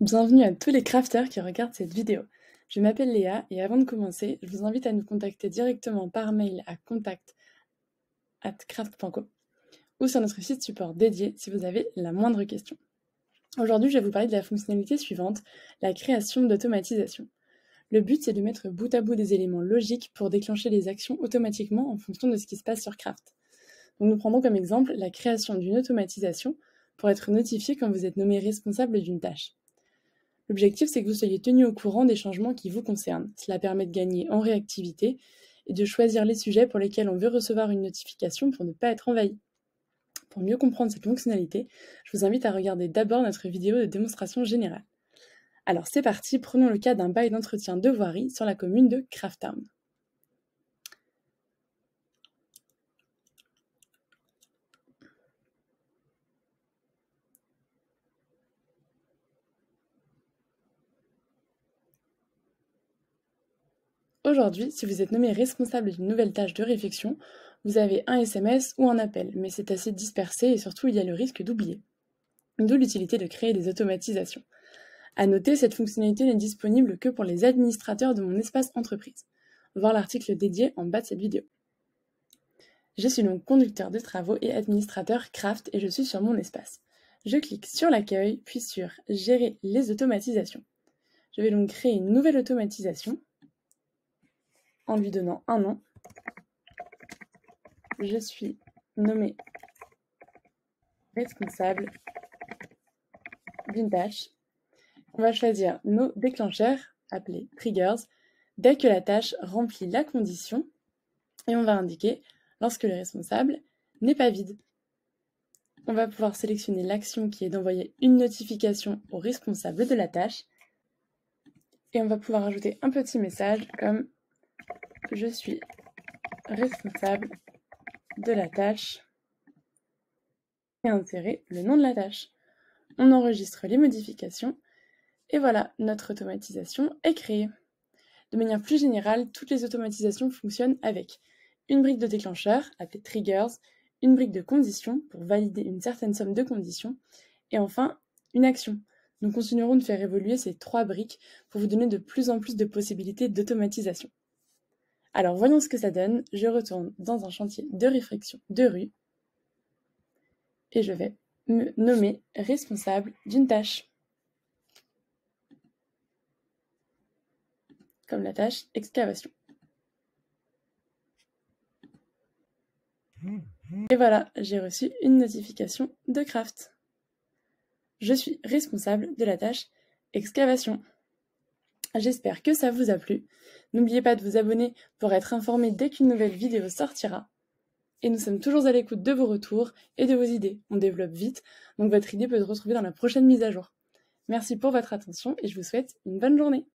Bienvenue à tous les crafters qui regardent cette vidéo. Je m'appelle Léa et avant de commencer, je vous invite à nous contacter directement par mail à contact@craft.co ou sur notre site support dédié si vous avez la moindre question. Aujourd'hui, je vais vous parler de la fonctionnalité suivante, la création d'automatisation. Le but, c'est de mettre bout à bout des éléments logiques pour déclencher les actions automatiquement en fonction de ce qui se passe sur Craft. Donc nous prenons comme exemple la création d'une automatisation pour être notifié quand vous êtes nommé responsable d'une tâche. L'objectif, c'est que vous soyez tenu au courant des changements qui vous concernent. Cela permet de gagner en réactivité et de choisir les sujets pour lesquels on veut recevoir une notification pour ne pas être envahi. Pour mieux comprendre cette fonctionnalité, je vous invite à regarder d'abord notre vidéo de démonstration générale. Alors c'est parti, prenons le cas d'un bail d'entretien de voirie sur la commune de Crafttown. Aujourd'hui, si vous êtes nommé responsable d'une nouvelle tâche de réfection, vous avez un SMS ou un appel, mais c'est assez dispersé et surtout il y a le risque d'oublier. D'où l'utilité de créer des automatisations. À noter, cette fonctionnalité n'est disponible que pour les administrateurs de mon espace entreprise. Voir l'article dédié en bas de cette vidéo. Je suis donc conducteur de travaux et administrateur Craft et je suis sur mon espace. Je clique sur l'accueil, puis sur Gérer les automatisations. Je vais donc créer une nouvelle automatisation en lui donnant un nom. Je suis nommé responsable d'une tâche. On va choisir nos déclencheurs, appelés triggers, dès que la tâche remplit la condition, et on va indiquer lorsque le responsable n'est pas vide. On va pouvoir sélectionner l'action qui est d'envoyer une notification au responsable de la tâche, et on va pouvoir ajouter un petit message comme « Je suis responsable de la tâche » et insérer le nom de la tâche. On enregistre les modifications, et voilà, notre automatisation est créée. De manière plus générale, toutes les automatisations fonctionnent avec une brique de déclencheur, appelée triggers, une brique de conditions pour valider une certaine somme de conditions, et enfin une action. Nous continuerons de faire évoluer ces trois briques pour vous donner de plus en plus de possibilités d'automatisation. Alors voyons ce que ça donne. Je retourne dans un chantier de réfection de rue et je vais me nommer responsable d'une tâche. Comme la tâche excavation. Et voilà, j'ai reçu une notification de Craft. Je suis responsable de la tâche excavation. J'espère que ça vous a plu. N'oubliez pas de vous abonner pour être informé dès qu'une nouvelle vidéo sortira. Et nous sommes toujours à l'écoute de vos retours et de vos idées. On développe vite, donc votre idée peut se retrouver dans la prochaine mise à jour. Merci pour votre attention et je vous souhaite une bonne journée.